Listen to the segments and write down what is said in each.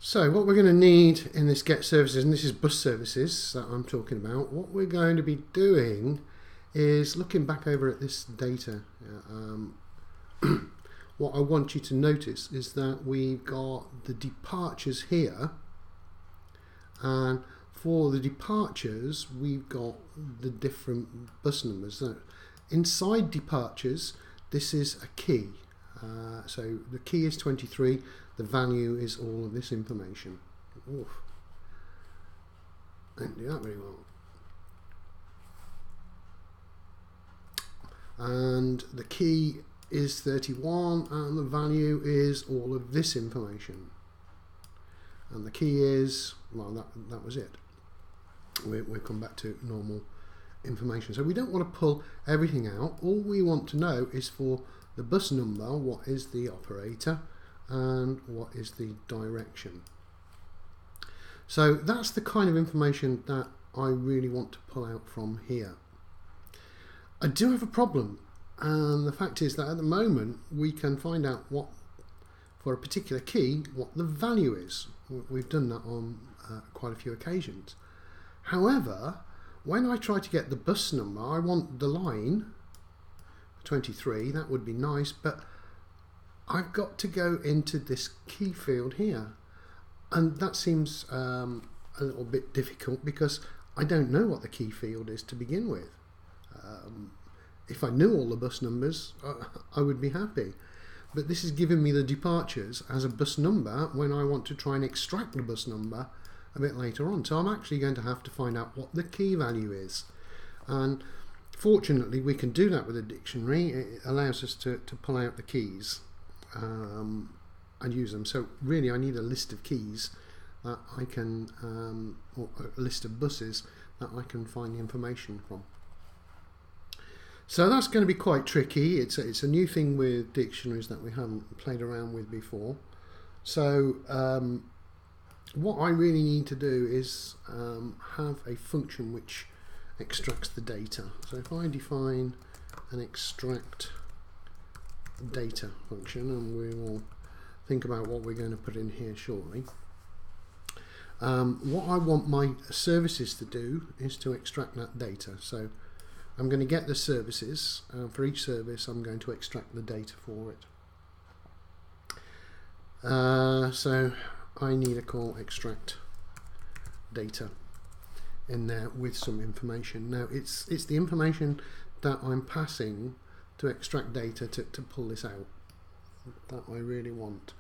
So what we're going to need in this get services, and this is bus services that I'm talking about, what we're going to be doing is looking back over at this data. What I want you to notice is that we've got the departures here, and for the departures we've got the different bus numbers. So inside departures, this is a key. So the key is 23, the value is all of this information. Oof. I didn't do that very well. And the key is 31, and the value is all of this information. And the key is, well, that was it. We'll come back to normal information. So we don't want to pull everything out. All we want to know is for the bus number, what is the operator and what is the direction. So that's the kind of information that I really want to pull out from here. I do have a problem, and the fact is that at the moment we can find out what, for a particular key, what the value is. We've done that on quite a few occasions. However, when I try to get the bus number, I want the line 23, that would be nice, but I've got to go into this key field here, and that seems a little bit difficult because I don't know what the key field is to begin with. If I knew all the bus numbers, I would be happy, but this is giving me the departures as a bus number when I want to try and extract the bus number a bit later on. So I'm actually going to have to find out what the key value is, and fortunately we can do that with a dictionary. It allows us to pull out the keys and use them. So really I need a list of keys that I can, or a list of buses that I can find the information from. So that's going to be quite tricky. It's a new thing with dictionaries that we haven't played around with before. So what I really need to do is have a function which extracts the data. So if I define an extract data function, and we will think about what we're going to put in here shortly. What I want my services to do is to extract that data. So I'm going to get the services. For each service I'm going to extract the data for it. So I need a call extract data in there with some information. Now it's the information that I'm passing to extract data to pull this out that I really want,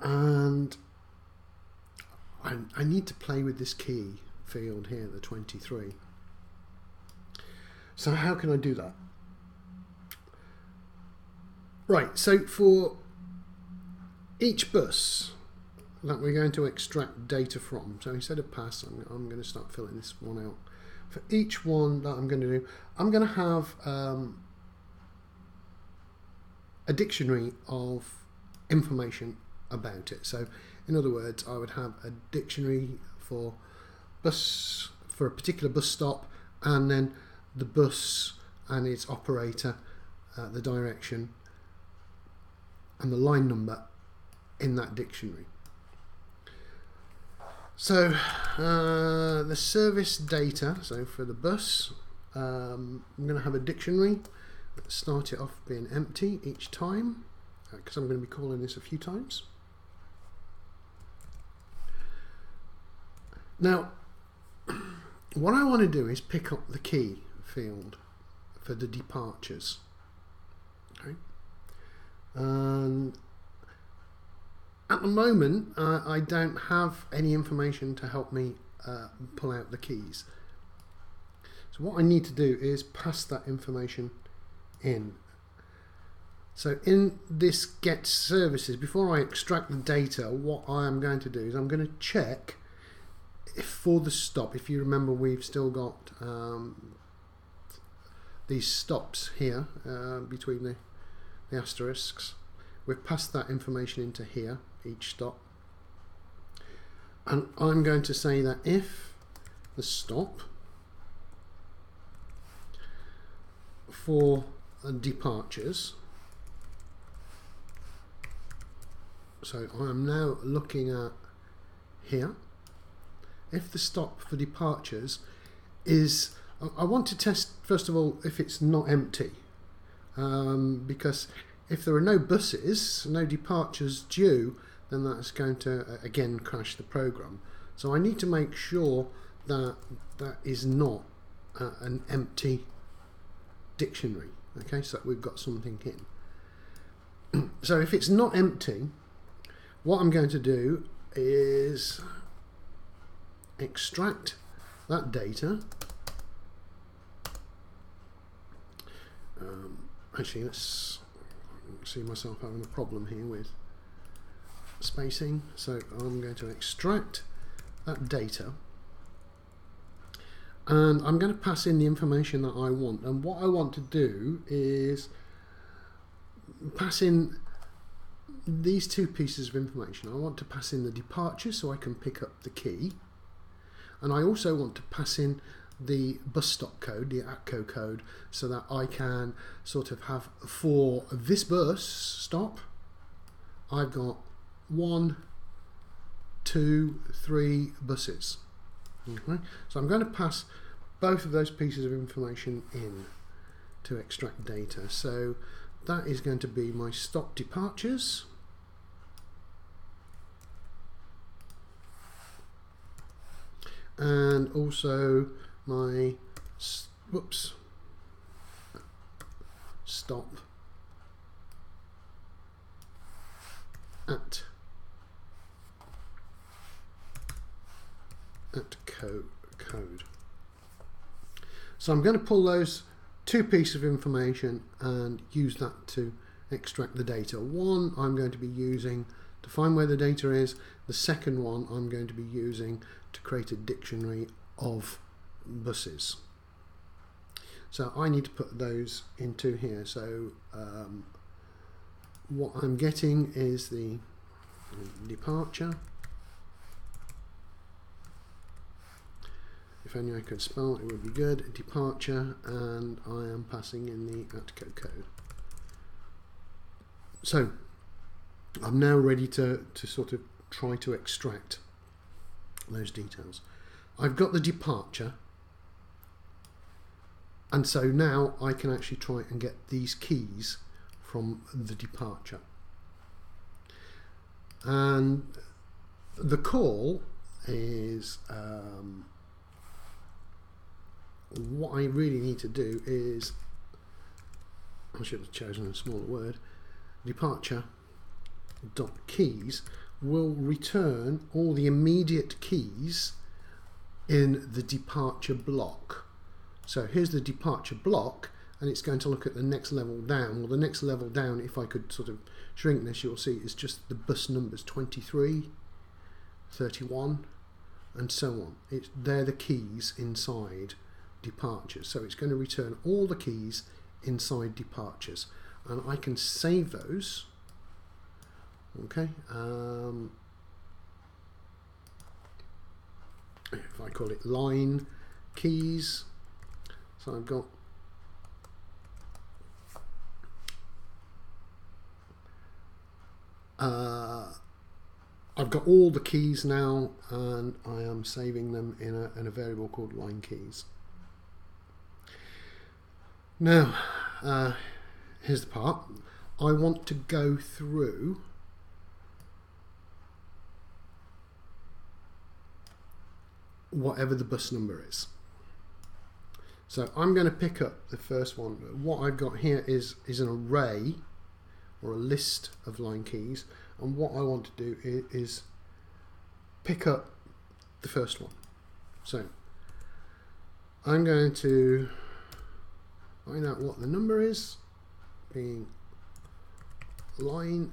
and I need to play with this key field here, the 23. So how can I do that? Right, so for each bus that we're going to extract data from, so instead of pass, I'm going to start filling this one out. For each one that I'm going to do, I'm going to have a dictionary of information about it. So in other words, I would have a dictionary for a particular bus stop, and then the bus and its operator, the direction and the line number in that dictionary. So the service data, so for the bus, I'm going to have a dictionary. Let's start it off being empty each time, because I'm going to be calling this a few times. Now what I want to do is pick up the key field for the departures. Okay. And at the moment I don't have any information to help me pull out the keys. So what I need to do is pass that information in. So in this get services, before I extract the data, what I am going to do is I'm going to check if for the stop, if you remember, we've still got these stops here between the asterisks. We've passed that information into here, each stop, and I'm going to say that if the stop for departures, so I am now looking at here. If the stop for departures is, I want to test first of all if it's not empty, because if there are no buses, no departures due, then that's going to again crash the program. So I need to make sure that that is not an empty dictionary. Okay, so we've got something in. So if it's not empty, what I'm going to do is extract that data. Actually, let's see myself having a problem here with spacing. So I'm going to extract that data, and I'm going to pass in the information that I want. And what I want to do is pass in these two pieces of information. I want to pass in the departure so I can pick up the key, and I also want to pass in the bus stop code, the ATCO code, so that I can sort of have, for this bus stop, I've got 1, 2, 3 buses. Okay, so I'm going to pass both of those pieces of information in to extract data. So that is going to be my stop departures, and also my stop at code. So I'm going to pull those two pieces of information and use that to extract the data. One I'm going to be using to find where the data is. The second one I'm going to be using to create a dictionary of buses. So I need to put those into here. So what I'm getting is the departure. If only I could spell, it would be good. Departure, and I am passing in the ATCO code. So I'm now ready to sort of try to extract those details. I've got the departure, and so now I can actually try and get these keys from the departure. And the call is what I really need to do is, I should have chosen a smaller word, departure dot keys will return all the immediate keys in the departure block. So here's the departure block, and it's going to look at the next level down. Well, the next level down, if I could sort of shrink this, you'll see is just the bus numbers 23, 31, and so on. They're the keys inside departures. So it's going to return all the keys inside departures, and I can save those. Okay, if I call it line keys, so I've got all the keys now, and I am saving them in a variable called line keys. Now, here's the part. I want to go through whatever the bus number is. So I'm going to pick up the first one. What I've got here is an array or a list of line keys, and what I want to do is pick up the first one. So I'm going to find out what the number is, being line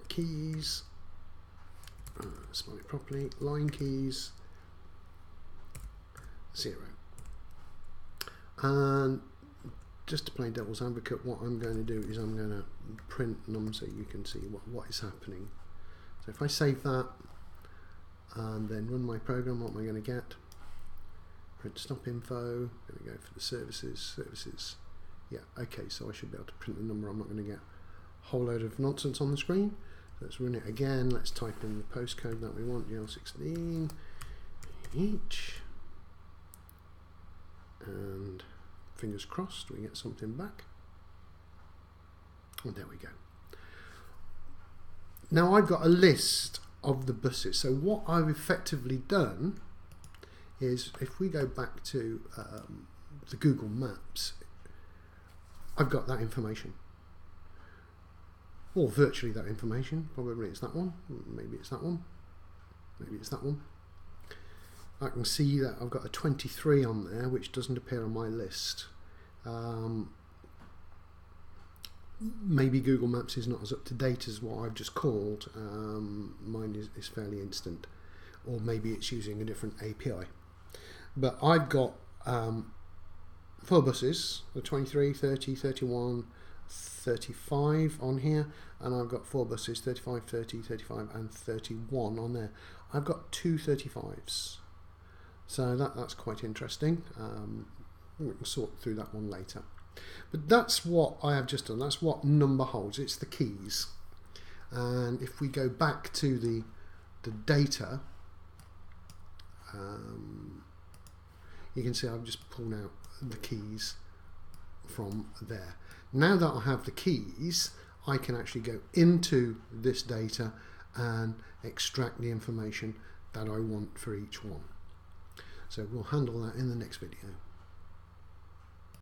keys, spell it properly, line keys 0. And just to play devil's advocate, what I'm going to do is I'm going to print num so you can see what is happening. So if I save that and then run my program, what am I going to get? Print stop info, I'm going to go for the services, yeah, okay, so I should be able to print the number. I'm not going to get a whole load of nonsense on the screen. Let's run it again. Let's type in the postcode that we want, GL16 each, and fingers crossed we get something back. And there we go. Now I've got a list of the buses. So what I've effectively done is, if we go back to the Google Maps, I've got that information. Or virtually that information. Probably it's that one. Maybe it's that one. Maybe it's that one. I can see that I've got a 23 on there, which doesn't appear on my list. Maybe Google Maps is not as up to date as what I've just called. Mine is fairly instant. Or maybe it's using a different API. But I've got 4 buses, the 23, 30, 31, 35 on here, and I've got 4 buses, 35, 30, 35 and 31 on there. I've got 2 35s. So that's quite interesting. We can sort through that one later. But that's what I have just done. That's what number holds. It's the keys. And if we go back to the data, you can see I've just pulled out the keys from there. Now that I have the keys, I can actually go into this data and extract the information that I want for each one. So we'll handle that in the next video.